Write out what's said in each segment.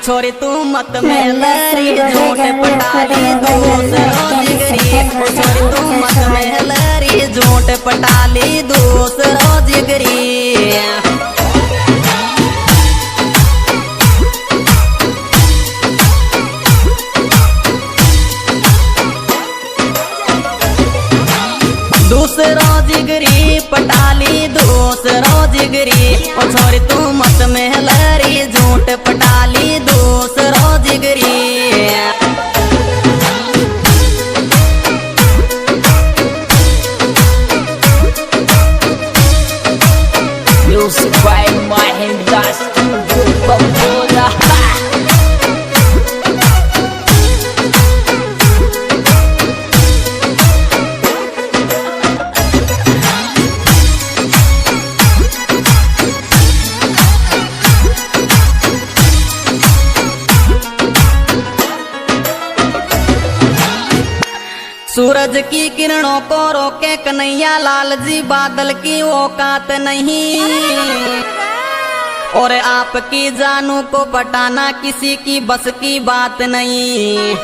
छोरी तू मत मेलरी झूठ पटाली दूसरों जिगरी। ओ छोरी तू मत मेलरी झूठ पटाली दूसरों जिगरी। दूसरों जिगरी पटाली दूसरों जिगरी। ओ छोरी तू मत मेहलरी झूठ पटाली दूसरों जिगरी। Music by Mahendra Studio Bambola. सूरज की किरणों को रोके कन्हैया लाल जी, बादल की औकात नहीं। और आपकी जानू को पटाना किसी की बस की बात नहीं।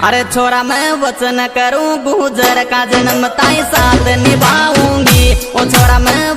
अरे छोरा मैं वचन करूं गुजर का जन्म ताई साथ निभाऊंगी। ओ छोरा मैं